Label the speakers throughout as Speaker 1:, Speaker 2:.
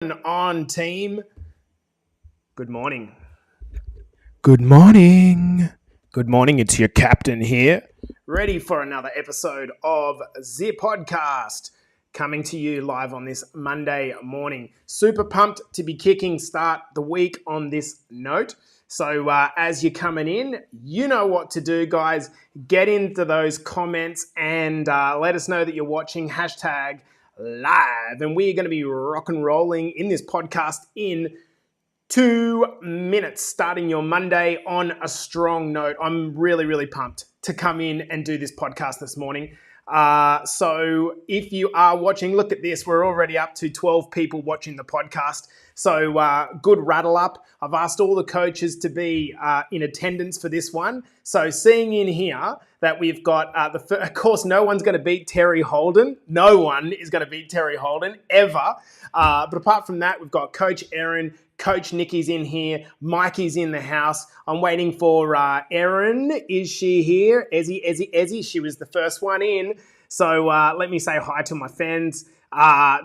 Speaker 1: On team, good morning.
Speaker 2: Good morning.
Speaker 1: Good morning, it's your captain here, ready for another episode of the podcast, coming to you live on this Monday morning. Super pumped to be kicking start the week on this note. So as you're coming in, you know what to do, guys. Get into those comments and let us know that you're watching hashtag live. And we're going to be rock and rolling in this podcast in 2 minutes, starting your Monday on a strong note. I'm really pumped to come in and do this podcast this morning. So if you are watching, look at this. We're already up to 12 people watching the podcast. So good rattle up. I've asked all the coaches to be in attendance for this one. So seeing in here that we've got, of course, no one's going to beat Terry Holden. No one is going to beat Terry Holden ever. But apart from that, we've got Coach Aaron, Coach Nikki's in here, Mikey's in the house. I'm waiting for Erin. Is she here? Ezzy. She was the first one in. So let me say hi to my fans.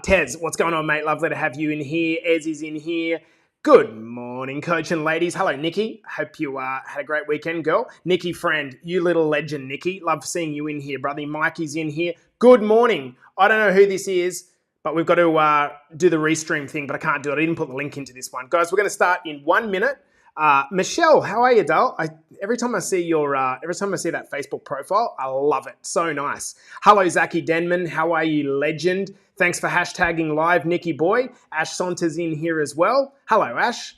Speaker 1: Tez, what's going on, mate? Lovely to have you in here. Ezzy's in here. Good morning, coach and ladies. Hello, Nikki. Hope you had a great weekend, girl. Nikki, friend, you little legend, Nikki. Love seeing you in here, brother. Mikey's in here. Good morning. I don't know who this is, but we've got to do the restream thing, but I can't do it. I didn't put the link into this one. Guys, we're going to start in 1 minute. Michelle, how are you, doll? Every time I see that Facebook profile, I love it. So nice. Hello, Zachy Denman. How are you, legend? Thanks for hashtagging live, Nikki boy. Ash Saunter's in here as well. Hello, Ash.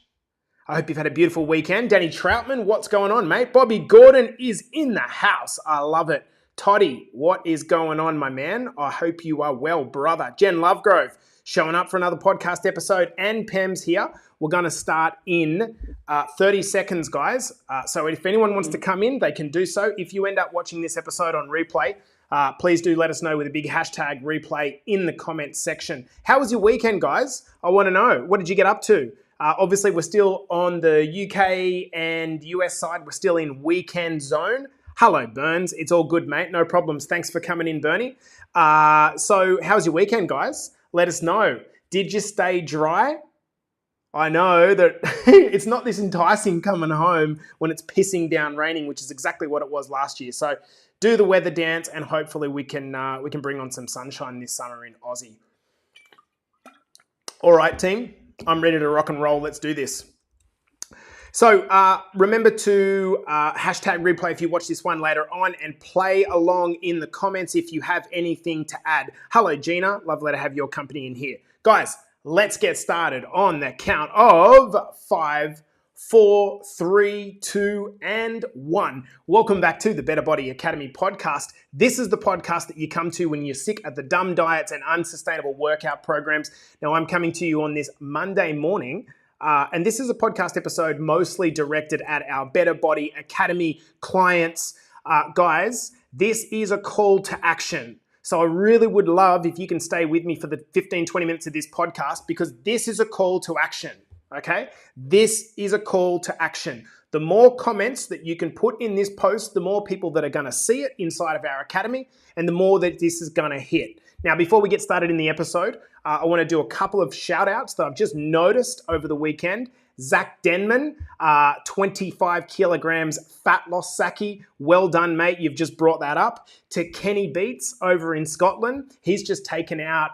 Speaker 1: I hope you've had a beautiful weekend. Danny Troutman, what's going on, mate? Bobby Gordon is in the house. I love it. Toddy, what is going on, my man? I hope you are well, brother. Jen Lovegrove, showing up for another podcast episode, and Pam's here. We're going to start in 30 seconds, guys. So if anyone wants to come in, they can do so. If you end up watching this episode on replay, please do let us know with a big hashtag replay in the comments section. How was your weekend, guys? I want to know. What did you get up to? Obviously, we're still on the UK and US side. We're still in weekend zone. Hello, Burns. It's all good, mate. No problems. Thanks for coming in, Bernie. So how's your weekend, guys? Let us know. Did you stay dry? I know that it's not this enticing coming home when it's pissing down raining, which is exactly what it was last year. So do the weather dance, and hopefully we can bring on some sunshine this summer in Aussie. All right, team. I'm ready to rock and roll. Let's do this. So remember to hashtag replay if you watch this one later on, and play along in the comments if you have anything to add. Hello, Gina. Lovely to have your company in here. Guys, let's get started on the count of 5, 4, 3, 2, and 1. Welcome back to the Better Body Academy podcast. This is the podcast that you come to when you're sick of the dumb diets and unsustainable workout programs. Now, I'm coming to you on this Monday morning. And this is a podcast episode mostly directed at our Better Body Academy clients. Guys, this is a call to action. So I really would love if you can stay with me for the 15, 20 minutes of this podcast, because this is a call to action, okay? This is a call to action. The more comments that you can put in this post, the more people that are going to see it inside of our academy, and the more that this is going to hit. Now, before we get started in the episode, I want to do a couple of shout outs that I've just noticed over the weekend. Zach Denman, 25 kilograms fat loss, Zachy. Well done, mate. You've just brought that up. To Kenny Beats over in Scotland. He's just taken out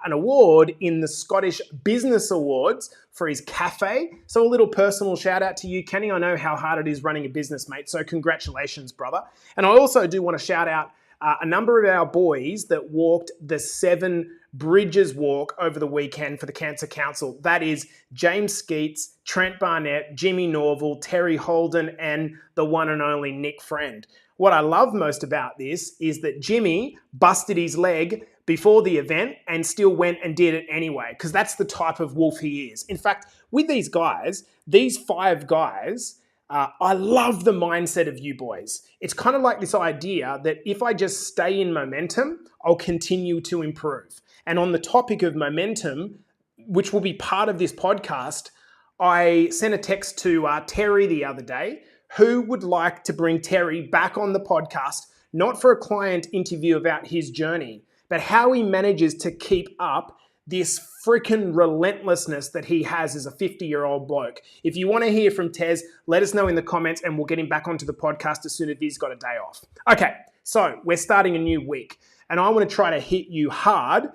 Speaker 1: an award in the Scottish Business Awards for his cafe. So a little personal shout out to you, Kenny. I know how hard it is running a business, mate. So congratulations, brother. And I also do want to shout out a number of our boys that walked the 7 Bridges walk over the weekend for the Cancer Council. That is James Skeets, Trent Barnett, Jimmy Norville, Terry Holden, and the one and only Nick Friend. What I love most about this is that Jimmy busted his leg before the event and still went and did it anyway, because that's the type of wolf he is. In fact, with these guys, these 5 guys, I love the mindset of you boys. It's kind of like this idea that if I just stay in momentum, I'll continue to improve. And on the topic of momentum, which will be part of this podcast, I sent a text to Terry the other day, who would like to bring Terry back on the podcast, not for a client interview about his journey, but how he manages to keep up this freaking relentlessness that he has as a 50-year-old bloke. If you want to hear from Tez, let us know in the comments and we'll get him back onto the podcast as soon as he's got a day off. Okay, so we're starting a new week and I want to try to hit you hard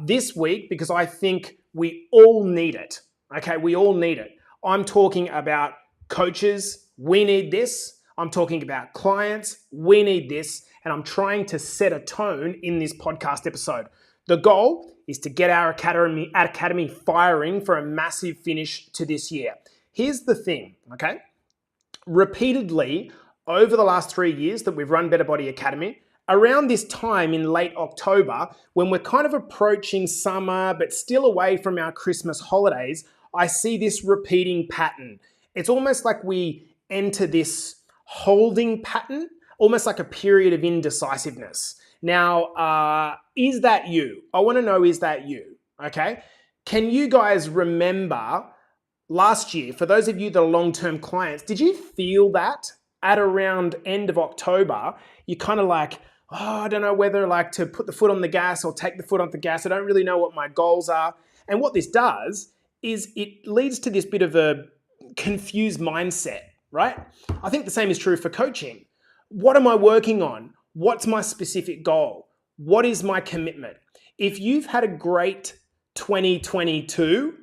Speaker 1: this week because I think we all need it. Okay, we all need it. I'm talking about coaches, we need this. I'm talking about clients, we need this. And I'm trying to set a tone in this podcast episode. The goal is to get our academy firing for a massive finish to this year. Here's the thing, okay? Repeatedly, over the last 3 years that we've run Better Body Academy, around this time in late October, when we're kind of approaching summer but still away from our Christmas holidays, I see this repeating pattern. It's almost like we enter this holding pattern, almost like a period of indecisiveness. Now, is that you? I want to know, is that you? Okay. Can you guys remember last year, for those of you that are long-term clients, did you feel that at around end of October, you're kind of like, oh, I don't know whether like to put the foot on the gas or take the foot off the gas. I don't really know what my goals are. And what this does is it leads to this bit of a confused mindset, right? I think the same is true for coaching. What am I working on? What's my specific goal? What is my commitment? If you've had a great 2022,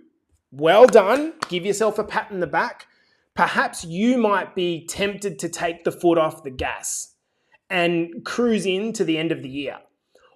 Speaker 1: well done. Give yourself a pat in the back. Perhaps you might be tempted to take the foot off the gas and cruise into the end of the year.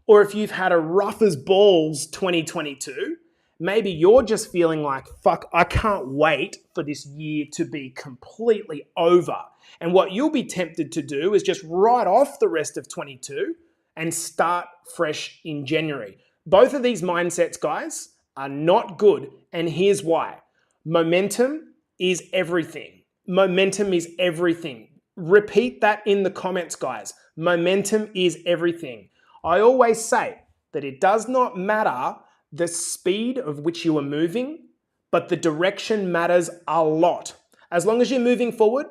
Speaker 1: Or if you've had a rough as balls 2022, maybe you're just feeling like, fuck, I can't wait for this year to be completely over. And what you'll be tempted to do is just write off the rest of 22 and start fresh in January. Both of these mindsets, guys, are not good. And here's why. Momentum is everything. Momentum is everything. Repeat that in the comments, guys. Momentum is everything. I always say that it does not matter the speed of which you are moving, but the direction matters a lot. As long as you're moving forward,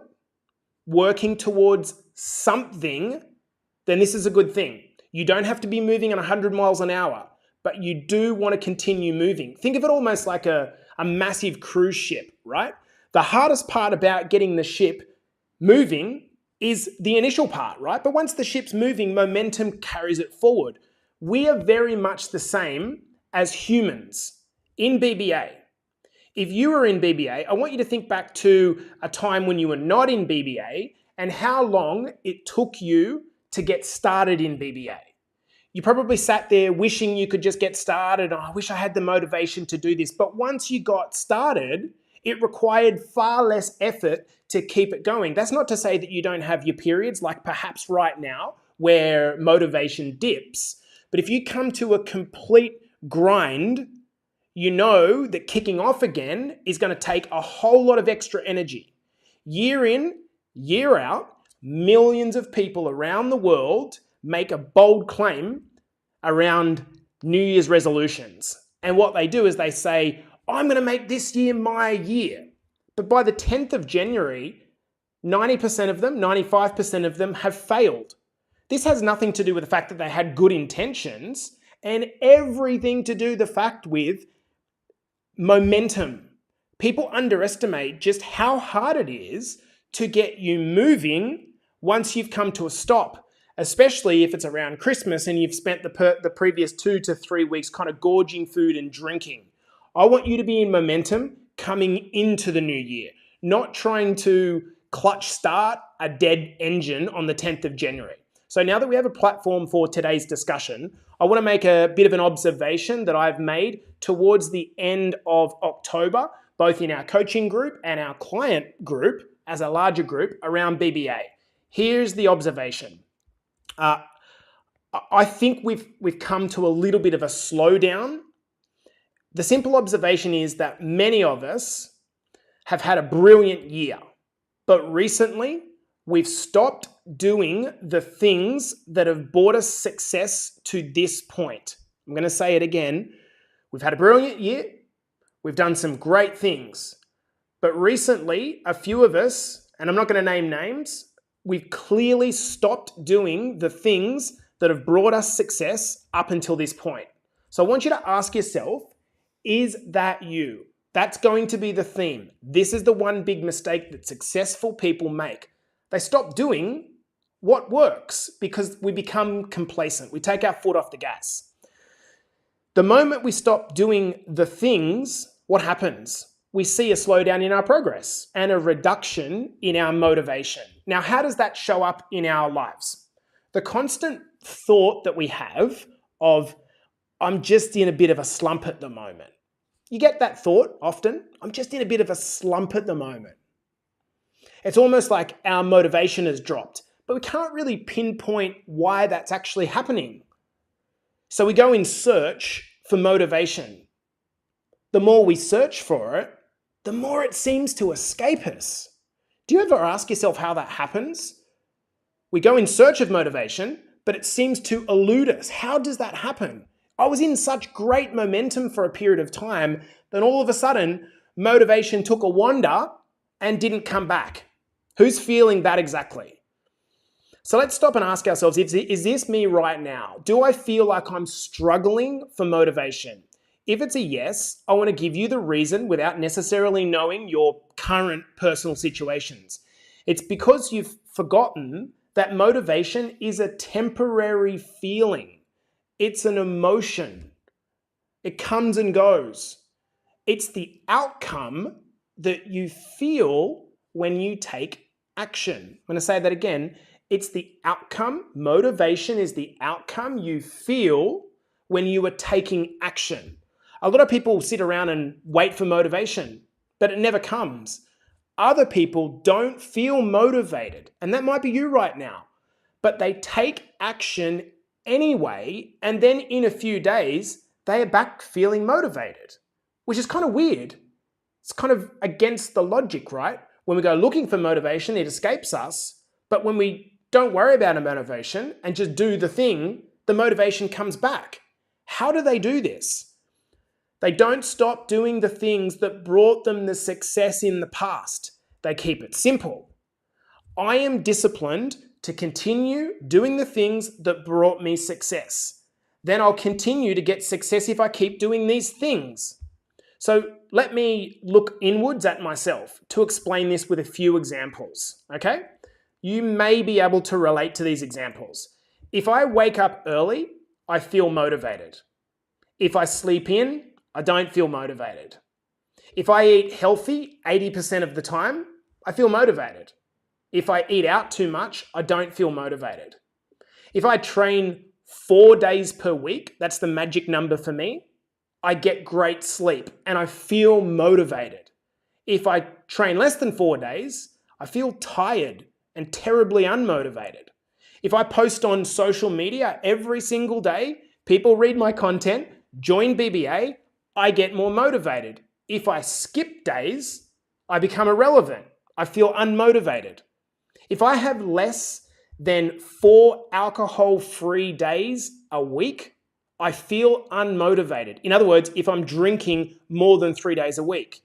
Speaker 1: working towards something, then this is a good thing. You don't have to be moving at 100 miles an hour, but you do want to continue moving. Think of it almost like a massive cruise ship, right? The hardest part about getting the ship moving is the initial part, right? But once the ship's moving, momentum carries it forward. We are very much the same as humans in BBA. If you were in BBA, I want you to think back to a time when you were not in BBA and how long it took you to get started in BBA. You probably sat there wishing you could just get started. Oh, I wish I had the motivation to do this. But once you got started, it required far less effort to keep it going. That's not to say that you don't have your periods, like perhaps right now, where motivation dips. But if you come to a complete grind, you know that kicking off again is going to take a whole lot of extra energy. Year in, year out, millions of people around the world make a bold claim around New Year's resolutions. And what they do is they say, I'm going to make this year my year. But by the 10th of January, 90% of them, 95% of them have failed. This has nothing to do with the fact that they had good intentions and everything to do the fact with momentum. People underestimate just how hard it is to get you moving once you've come to a stop, especially if it's around Christmas and you've spent the previous 2 to 3 weeks kind of gorging food and drinking. I want you to be in momentum coming into the new year, not trying to clutch start a dead engine on the 10th of January. So now that we have a platform for today's discussion, I want to make a bit of an observation that I've made towards the end of October, both in our coaching group and our client group as a larger group around BBA. Here's the observation. I think we've come to a little bit of a slowdown. The simple observation is that many of us have had a brilliant year, but recently we've stopped doing the things that have brought us success to this point. I'm going to say it again. We've had a brilliant year. We've done some great things. But recently, a few of us, and I'm not going to name names, we've clearly stopped doing the things that have brought us success up until this point. So I want you to ask yourself, is that you? That's going to be the theme. This is the one big mistake that successful people make. They stop doing what works because we become complacent. We take our foot off the gas. The moment we stop doing the things, what happens? We see a slowdown in our progress and a reduction in our motivation. Now, how does that show up in our lives? The constant thought that we have of, I'm just in a bit of a slump at the moment. You get that thought often, I'm just in a bit of a slump at the moment. It's almost like our motivation has dropped, but we can't really pinpoint why that's actually happening. So we go in search for motivation. The more we search for it, the more it seems to escape us. Do you ever ask yourself how that happens? We go in search of motivation, but it seems to elude us. How does that happen? I was in such great momentum for a period of time, then all of a sudden, motivation took a wander and didn't come back. Who's feeling that exactly? So let's stop and ask ourselves, is this me right now? Do I feel like I'm struggling for motivation? If it's a yes, I want to give you the reason without necessarily knowing your current personal situations. It's because you've forgotten that motivation is a temporary feeling. It's an emotion. It comes and goes. It's the outcome that you feel when you take action. I'm going to say that again. It's the outcome. Motivation is the outcome you feel when you are taking action. A lot of people sit around and wait for motivation, but it never comes. Other people don't feel motivated, and that might be you right now, but they take action anyway, and then in a few days, they are back feeling motivated, which is kind of weird. It's kind of against the logic, right? When we go looking for motivation, it escapes us, but when we don't worry about a motivation and just do the thing, the motivation comes back. How do they do this? They don't stop doing the things that brought them the success in the past. They keep it simple. I am disciplined to continue doing the things that brought me success. Then I'll continue to get success if I keep doing these things. So let me look inwards at myself to explain this with a few examples, okay? You may be able to relate to these examples. If I wake up early, I feel motivated. If I sleep in, I don't feel motivated. If I eat healthy 80% of the time, I feel motivated. If I eat out too much, I don't feel motivated. If I train 4 days per week, that's the magic number for me, I get great sleep and I feel motivated. If I train less than 4 days, I feel tired and terribly unmotivated. If I post on social media every single day, people read my content, join BBA, I get more motivated. If I skip days, I become irrelevant. I feel unmotivated. If I have less than 4 alcohol-free days a week, I feel unmotivated. In other words, if I'm drinking more than 3 days a week.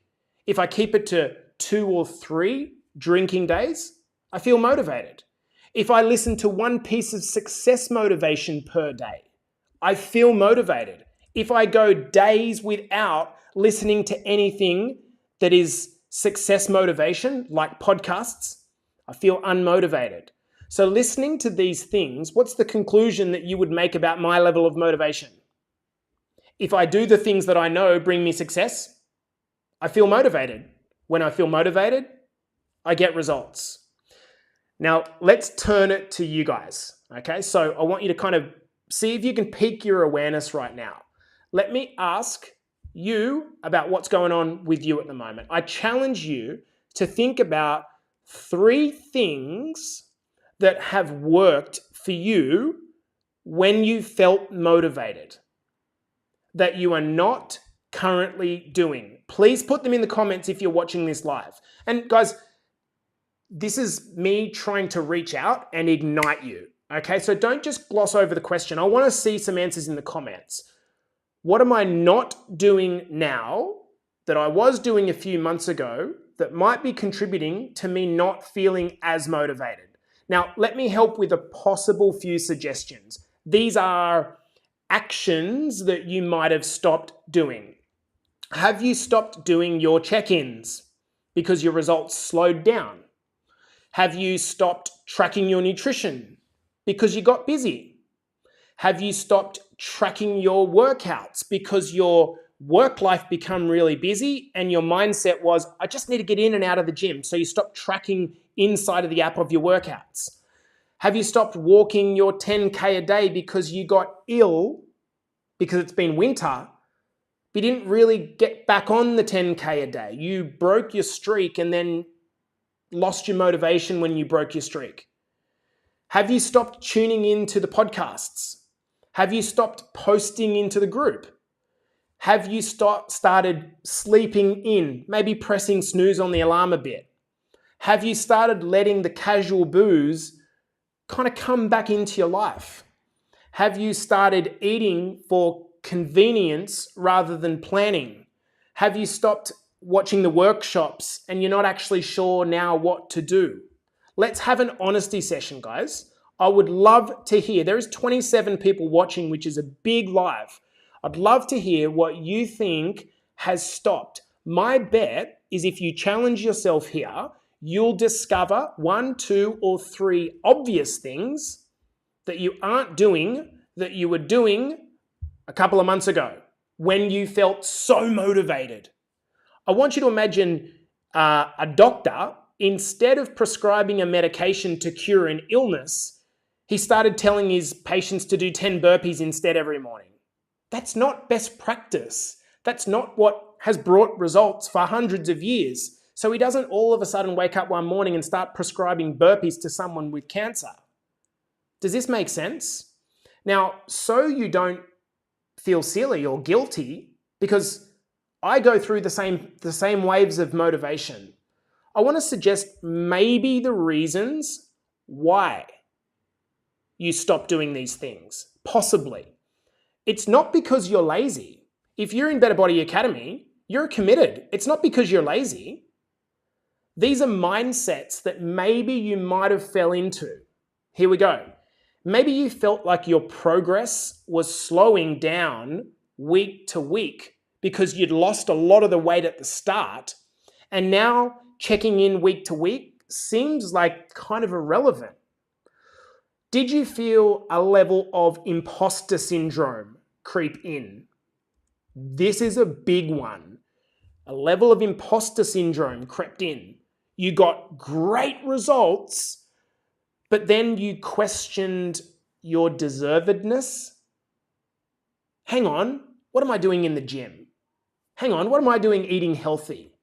Speaker 1: If I keep it to 2 or 3 drinking days, I feel motivated. If I listen to one piece of success motivation per day, I feel motivated. If I go days without listening to anything that is success motivation, like podcasts, I feel unmotivated. So listening to these things, what's the conclusion that you would make about my level of motivation? If I do the things that I know bring me success, I feel motivated. When I feel motivated, I get results. Now, let's turn it to you guys, okay? So I want you to kind of see if you can peak your awareness right now. Let me ask you about what's going on with you at the moment. I challenge you to think about 3 things that have worked for you when you felt motivated that you are not currently doing. Please put them in the comments if you're watching this live. And guys, this is me trying to reach out and ignite you, okay? So don't just gloss over the question. I want to see some answers in the comments. What am I not doing now that I was doing a few months ago that might be contributing to me not feeling as motivated? Now, let me help with a possible few suggestions. These are actions that you might have stopped doing? Have you stopped doing your check-ins because your results slowed down? Have you stopped tracking your nutrition because you got busy? Have you stopped tracking your workouts because your work life become really busy and your mindset was, I just need to get in and out of the gym? So you stopped tracking inside of the app of your workouts. Have you stopped walking your 10K a day because you got ill because it's been winter? You didn't really get back on the 10K a day. You broke your streak and then lost your motivation when you broke your streak. Have you stopped tuning into the podcasts? Have you stopped posting into the group? Have you started sleeping in, maybe pressing snooze on the alarm a bit? Have you started letting the casual booze kind of come back into your life? Have you started eating for convenience rather than planning? Have you stopped watching the workshops and you're not actually sure now what to do? Let's have an honesty session, guys. I would love to hear. There is 27 people watching, which is a big live. I'd love to hear what you think has stopped. My bet is if you challenge yourself here, you'll discover 1, 2, or 3 obvious things that you aren't doing that you were doing a couple of months ago when you felt so motivated. I want you to imagine a doctor, instead of prescribing a medication to cure an illness, he started telling his patients to do 10 burpees instead every morning. That's not best practice. That's not what has brought results for hundreds of years. So he doesn't all of a sudden wake up one morning and start prescribing burpees to someone with cancer. Does this make sense? Now, so you don't feel silly or guilty, because I go through the same waves of motivation, I want to suggest maybe the reasons why you stop doing these things. Possibly. It's not because you're lazy. If you're in Better Body Academy, you're committed. It's not because you're lazy. These are mindsets that maybe you might have fell into. Here we go. Maybe you felt like your progress was slowing down week to week because you'd lost a lot of the weight at the start, and now checking in week to week seems like kind of irrelevant. Did you feel a level of imposter syndrome creep in? This is a big one. A level of imposter syndrome crept in. You got great results, but then you questioned your deservedness. Hang on, what am I doing in the gym? Hang on, what am I doing eating healthy?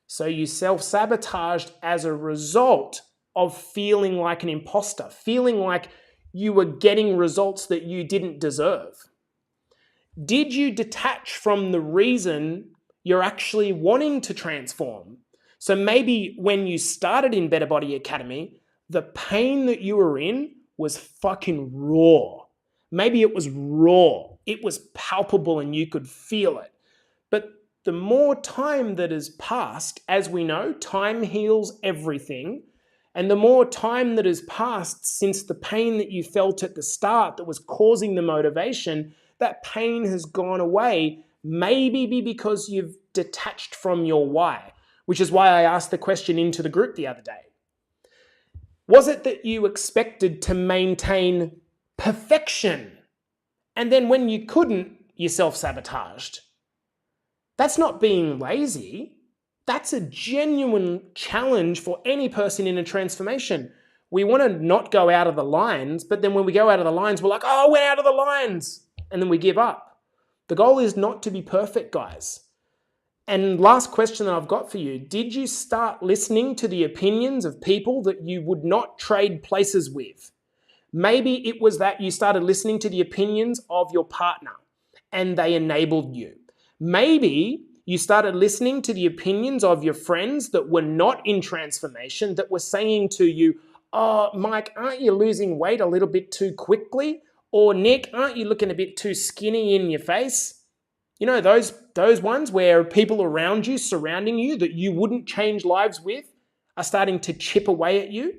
Speaker 1: So you self-sabotaged as a result of feeling like an imposter, feeling like you were getting results that you didn't deserve. Did you detach from the reason you're actually wanting to transform? So maybe when you started in Better Body Academy, the pain that you were in was fucking raw. Maybe it was raw. It was palpable and you could feel it. But the more time that has passed, as we know, time heals everything. And the more time that has passed since the pain that you felt at the start that was causing the motivation, that pain has gone away, maybe because you've detached from your why, which is why I asked the question into the group the other day. Was it that you expected to maintain perfection, and then when you couldn't, you self-sabotaged? That's not being lazy. That's a genuine challenge for any person in a transformation. We want to not go out of the lines, but then when we go out of the lines, we're like, oh, we're out of the lines. And then we give up. The goal is not to be perfect, guys. And last question that I've got for you, did you start listening to the opinions of people that you would not trade places with? Maybe it was that you started listening to the opinions of your partner and they enabled you. Maybe you started listening to the opinions of your friends that were not in transformation, that were saying to you, oh, Mike, aren't you losing weight a little bit too quickly? Or Nick, aren't you looking a bit too skinny in your face? You know, those ones where people around you, surrounding you, that you wouldn't change lives with, are starting to chip away at you.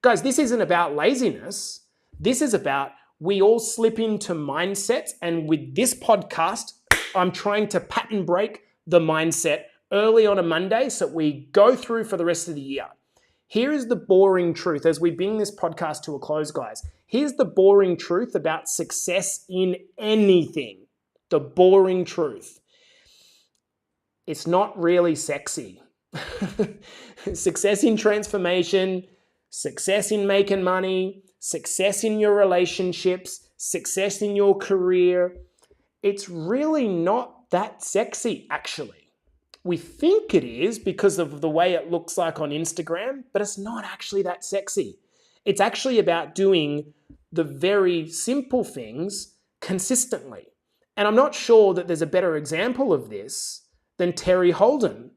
Speaker 1: Guys, this isn't about laziness. This is about we all slip into mindsets. And with this podcast, I'm trying to pattern break the mindset early on a Monday so we go through for the rest of the year. Here is the boring truth as we bring this podcast to a close, guys. Here's the boring truth about success in anything. The boring truth. It's not really sexy. Success in transformation, success in making money, success in your relationships, success in your career. It's really not that sexy, actually. We think it is because of the way it looks like on Instagram, but it's not actually that sexy. It's actually about doing the very simple things consistently. And I'm not sure that there's a better example of this than Terry Holden,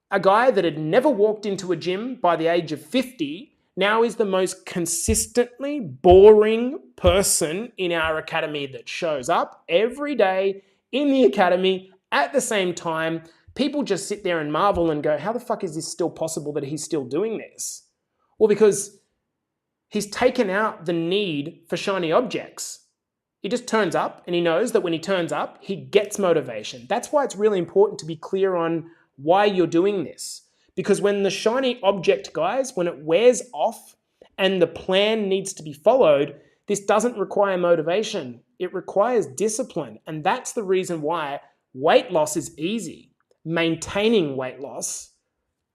Speaker 1: a guy that had never walked into a gym by the age of 50, now is the most consistently boring person in our academy that shows up every day in the academy at the same time. People just sit there and marvel and go, how the fuck is this still possible that he's still doing this? Well, because he's taken out the need for shiny objects. He just turns up and he knows that when he turns up, he gets motivation. That's why it's really important to be clear on why you're doing this. Because when the shiny object, guys, when it wears off and the plan needs to be followed, this doesn't require motivation. It requires discipline. And that's the reason why weight loss is easy. Maintaining weight loss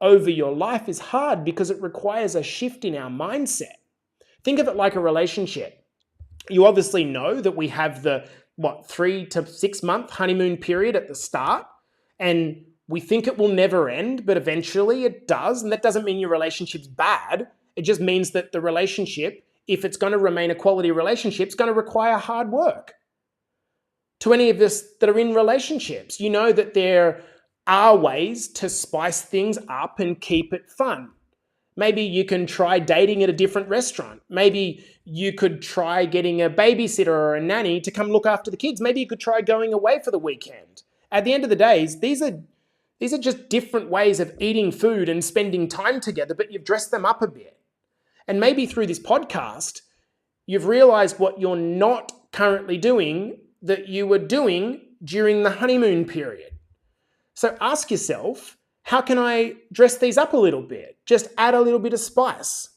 Speaker 1: over your life is hard because it requires a shift in our mindset. Think of it like a relationship. You obviously know that we have the 3 to 6 month honeymoon period at the start, and we think it will never end, but eventually it does. And that doesn't mean your relationship's bad. It just means that the relationship, if it's going to remain a quality relationship, is going to require hard work. To any of us that are in relationships, you know that there are ways to spice things up and keep it fun. Maybe you can try dating at a different restaurant. Maybe you could try getting a babysitter or a nanny to come look after the kids. Maybe you could try going away for the weekend. At the end of the day, these are just different ways of eating food and spending time together, but you've dressed them up a bit. And maybe through this podcast, you've realized what you're not currently doing that you were doing during the honeymoon period. So ask yourself, how can I dress these up a little bit? Just add a little bit of spice.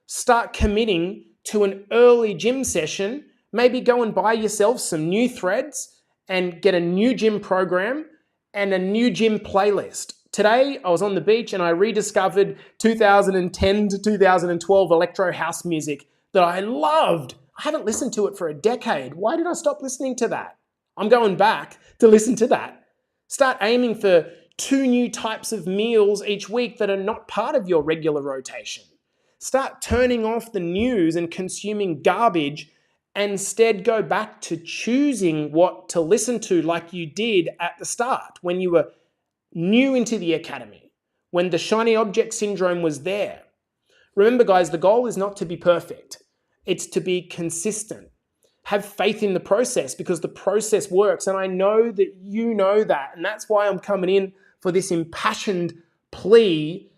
Speaker 1: Start committing to an early gym session. Maybe go and buy yourself some new threads and get a new gym program and a new gym playlist. Today, I was on the beach and I rediscovered 2010 to 2012 electro house music that I loved. I haven't listened to it for a decade. Why did I stop listening to that? I'm going back to listen to that. Start aiming for 2 new types of meals each week that are not part of your regular rotation. Start turning off the news and consuming garbage and instead go back to choosing what to listen to like you did at the start when you were new into the academy, when the shiny object syndrome was there. Remember, guys, the goal is not to be perfect. It's to be consistent. Have faith in the process because the process works. And I know that you know that. And that's why I'm coming in for this impassioned plea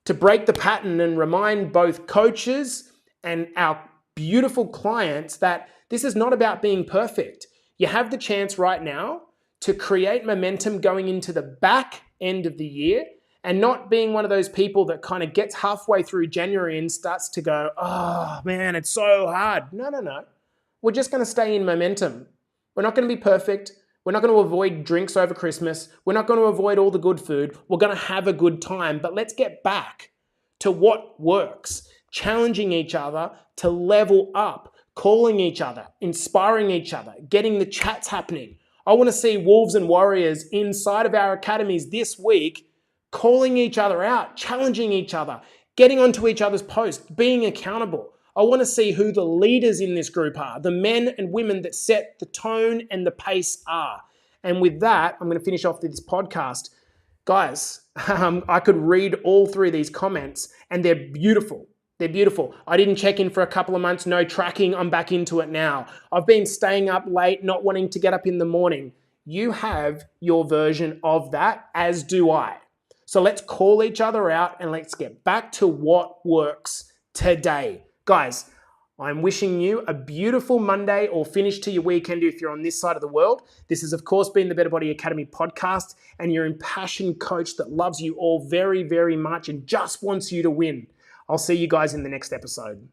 Speaker 1: to break the pattern and remind both coaches and our beautiful clients that this is not about being perfect. You have the chance right now to create momentum going into the back end of the year and not being one of those people that kind of gets halfway through January and starts to go, oh man, it's so hard. No. We're just going to stay in momentum. We're not going to be perfect. We're not going to avoid drinks over Christmas. We're not going to avoid all the good food. We're going to have a good time, but let's get back to what works, challenging each other to level up, calling each other, inspiring each other, getting the chats happening. I want to see Wolves and Warriors inside of our academies this week, calling each other out, challenging each other, getting onto each other's posts, being accountable. I want to see who the leaders in this group are, the men and women that set the tone and the pace are. And with that, I'm going to finish off this podcast. Guys, I could read all 3 of these comments and they're beautiful. They're beautiful. I didn't check in for a couple of months, no tracking. I'm back into it now. I've been staying up late, not wanting to get up in the morning. You have your version of that, as do I. So let's call each other out and let's get back to what works today. Guys, I'm wishing you a beautiful Monday or finish to your weekend if you're on this side of the world. This has, of course, been the Better Body Academy podcast and your impassioned coach that loves you all very, very much and just wants you to win. I'll see you guys in the next episode.